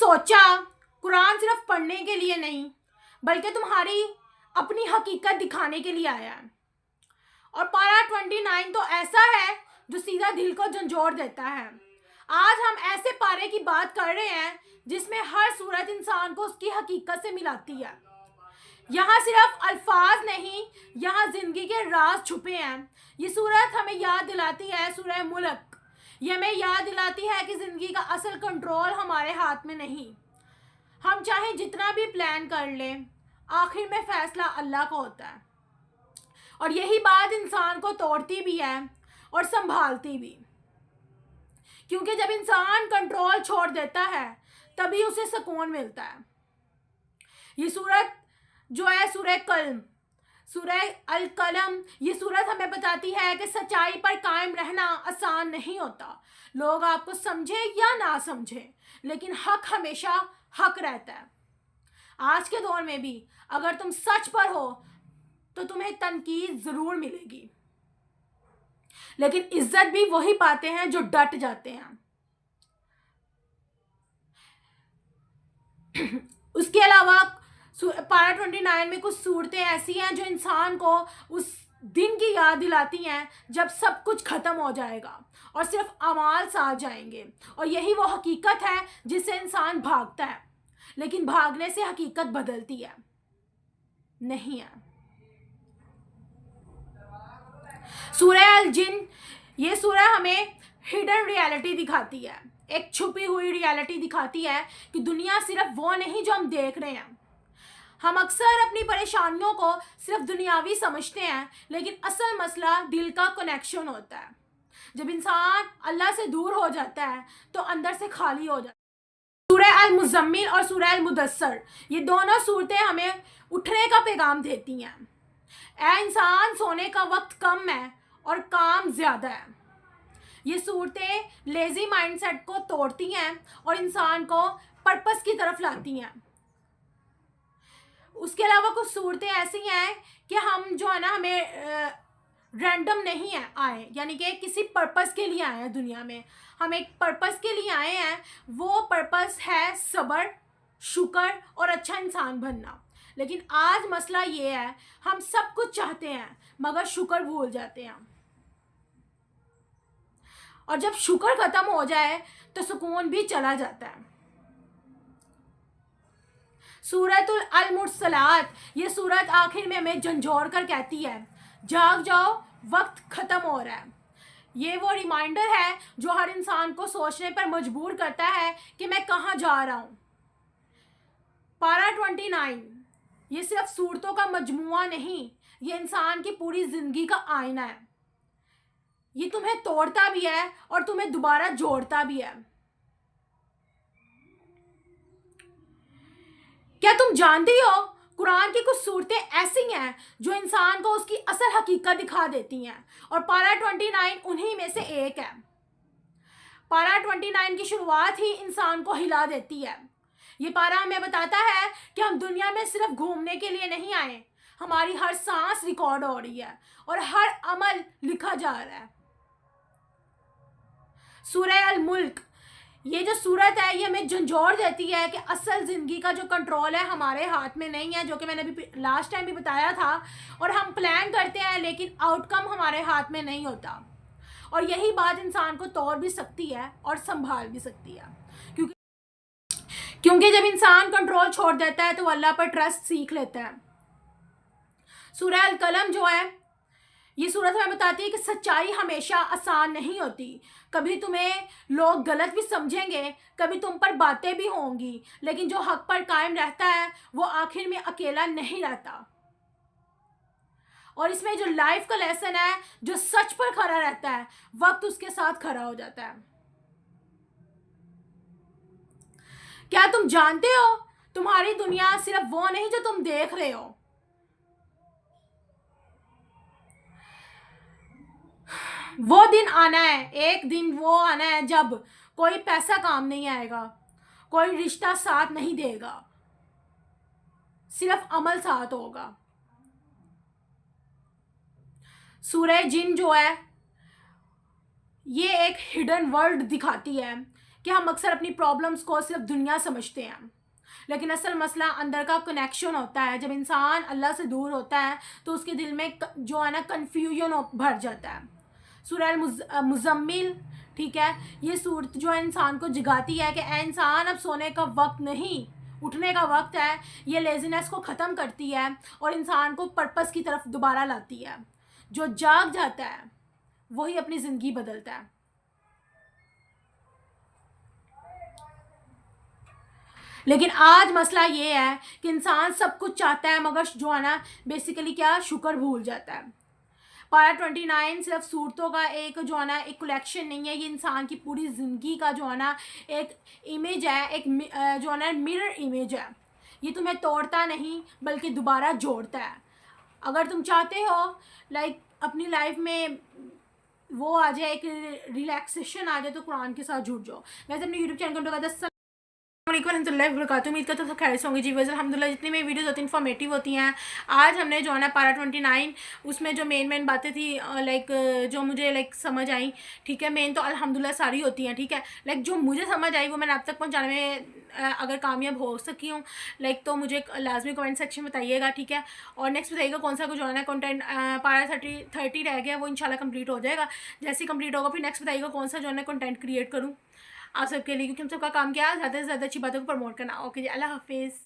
सोचा कुरान सिर्फ पढ़ने के लिए नहीं बल्कि तुम्हारी अपनी हकीकत दिखाने के लिए आया है। और पारा 29 तो ऐसा है जो सीधा दिल को झंझोड़ देता है। आज हम ऐसे पारे की बात कर रहे हैं जिसमें हर सूरत इंसान को उसकी हकीकत से मिलाती है। यहाँ सिर्फ अल्फाज नहीं, यहाँ जिंदगी के राज छुपे हैं। ये सूरत हमें याद दिलाती है सूरह मुल्क। ये हमें याद दिलाती है कि ज़िंदगी का असल कंट्रोल हमारे हाथ में नहीं। हम चाहे जितना भी प्लान कर लें, आखिर में फ़ैसला अल्लाह का होता है। और यही बात इंसान को तोड़ती भी है और संभालती भी, क्योंकि जब इंसान कंट्रोल छोड़ देता है तभी उसे सुकून मिलता है। ये सूरत जो है सूरह कलम, सूरह अल कलम, ये सूरत हमें बताती है कि सच्चाई पर कायम रहना आसान नहीं होता। लोग आपको समझे या ना समझे, लेकिन हक हमेशा हक रहता है। आज के दौर में भी अगर तुम सच पर हो तो तुम्हें तनकीद ज़रूर मिलेगी, लेकिन इज्जत भी वही पाते हैं जो डट जाते हैं। उसके अलावा पारा 29 में कुछ सूरतें ऐसी हैं जो इंसान को उस दिन की याद दिलाती हैं जब सब कुछ ख़त्म हो जाएगा और सिर्फ अमाल साथ जाएंगे। और यही वो हकीकत है जिससे इंसान भागता है, लेकिन भागने से हकीकत बदलती है नहीं है। सूरह अल जिन, ये सूरह हमें हिडन रियलिटी दिखाती है, एक छुपी हुई रियलिटी दिखाती है कि दुनिया सिर्फ वो नहीं जो हम देख रहे हैं। हम अक्सर अपनी परेशानियों को सिर्फ दुनियावी समझते हैं, लेकिन असल मसला दिल का कनेक्शन होता है। जब इंसान अल्लाह से दूर हो जाता है तो अंदर से खाली हो जाता है। सूरह अल मुज़म्मिल और सूरह अल मुदस्सर, ये दोनों सूरतें हमें उठने का पैगाम देती हैं। ऐ इंसान, सोने का वक्त कम है और काम ज़्यादा है। ये सूरतें लेज़ी माइंडसेट को तोड़ती हैं और इंसान को पर्पस की तरफ लाती हैं। उसके अलावा कुछ सूरतें ऐसी हैं कि हम जो है ना, हमें रैंडम नहीं है आए, यानी कि किसी पर्पस के लिए आए हैं दुनिया में। हम एक पर्पस के लिए आए हैं, वो पर्पस है सब्र, शुक्र और अच्छा इंसान बनना। लेकिन आज मसला ये है, हम सब कुछ चाहते हैं मगर शुक्र भूल जाते हैं। और जब शुक्र ख़त्म हो जाए तो सुकून भी चला जाता है। सूरतुल अल मुरसलात, ये सूरत आखिर में हमें झंझोड़ कर कहती है, जाग जाओ, वक्त ख़त्म हो रहा है। ये वो रिमाइंडर है जो हर इंसान को सोचने पर मजबूर करता है कि मैं कहाँ जा रहा हूँ। पारा 29 ये सिर्फ सूरतों का मजमुआ नहीं, ये इंसान की पूरी ज़िंदगी का आईना है। ये तुम्हें तोड़ता भी है और तुम्हें दोबारा जोड़ता भी है। क्या तुम जानती हो, कुरान की कुछ सूरतें ऐसी हैं जो इंसान को उसकी असल हकीकत दिखा देती हैं, और पारा 29 उन्हीं में से एक है। पारा 29 की शुरुआत ही इंसान को हिला देती है। ये पारा हमें बताता है कि हम दुनिया में सिर्फ घूमने के लिए नहीं आए, हमारी हर सांस रिकॉर्ड हो रही है और हर अमल लिखा जा रहा है। सूरह अल मुल्क, ये जो सूरत है ये हमें झंझोड़ देती है कि असल ज़िंदगी का जो कंट्रोल है हमारे हाथ में नहीं है, जो कि मैंने अभी लास्ट टाइम भी बताया था। और हम प्लान करते हैं लेकिन आउटकम हमारे हाथ में नहीं होता। और यही बात इंसान को तोड़ भी सकती है और संभाल भी सकती है, क्योंकि जब इंसान कंट्रोल छोड़ देता है तो अल्लाह पर ट्रस्ट सीख लेता है। सूरह अल कलम जो है, ये सूरत हमें बताती है कि सच्चाई हमेशा आसान नहीं होती। कभी तुम्हें लोग गलत भी समझेंगे, कभी तुम पर बातें भी होंगी, लेकिन जो हक पर कायम रहता है वो आखिर में अकेला नहीं रहता। और इसमें जो लाइफ का लेसन है, जो सच पर खड़ा रहता है, वक्त उसके साथ खड़ा हो जाता है। क्या तुम जानते हो, तुम्हारी दुनिया सिर्फ वो नहीं जो तुम देख रहे हो। वो दिन आना है, एक दिन वो आना है जब कोई पैसा काम नहीं आएगा, कोई रिश्ता साथ नहीं देगा, सिर्फ अमल साथ होगा। सूरह जिन जो है ये एक हिडन वर्ल्ड दिखाती है कि कि हम अक्सर अपनी प्रॉब्लम्स को सिर्फ दुनिया समझते हैं, लेकिन असल मसला अंदर का कनेक्शन होता है। जब इंसान अल्लाह से दूर होता है तो उसके दिल में जो है ना कन्फ्यूजन भर जाता है। सूरह मुज़म्मिल, ठीक है, ये सूरत जो है इंसान को जगाती है कि ए इंसान अब सोने का वक्त नहीं, उठने का वक्त है। ये लेज़ीनेस को ख़त्म करती है और इंसान को पर्पस की तरफ दोबारा लाती है। जो जाग जाता है वही अपनी ज़िंदगी बदलता है। लेकिन आज मसला ये है कि इंसान सब कुछ चाहता है मगर जो है ना बेसिकली क्या, शुक्र भूल जाता है। पारा 29 सिर्फ सूरतों का एक जो है ना एक कलेक्शन नहीं है, ये इंसान की पूरी ज़िंदगी का जो है ना एक इमेज है, एक जो है ना मिरर इमेज है। ये तुम्हें तोड़ता नहीं बल्कि दोबारा जोड़ता है। अगर तुम चाहते हो लाइक अपनी लाइफ में वो आ जाए, एक रिलैक्सेशन आ जाए, तो कुरान के साथ जुड़ जाओ। वैसे अपने यूट्यूब चैनल को 10 उम्मीद करता था खैर होंगे जी। वैसे अल्हम्दुलिल्लाह जितनी मेरी वीडियोस होती हैं इन्फॉर्मेटिव होती हैं। आज हमने जो है ना पारा 29 उसमें जो मेन बातें थी लाइक जो मुझे लाइक समझ आई, ठीक है, मेन तो अल्हम्दुलिल्लाह सारी होती हैं, ठीक है, लाइक जो मुझे समझ आई वो मैंने आप तक पहुँचाने में अगर कामयाब हो सकी हूँ लाइक, तो मुझे लाजमी कमेंट सेक्शन में बताइएगा, ठीक है। और नेक्स्ट बताइएगा कौन सा जो है ना कंटेंट पारा 30 रह गया, वो इंशाल्लाह कंप्लीट हो जाएगा। जैसे ही कंप्लीट होगा फिर नेक्स्ट बताइएगा कौन सा जो है ना कंटेंट क्रिएट करूँ आप सबके लिए, क्योंकि हम सबका काम क्या है ज़्यादा से ज़्यादा अच्छी बातों को प्रमोट करना। ओके जी, अल्लाह हाफिज़।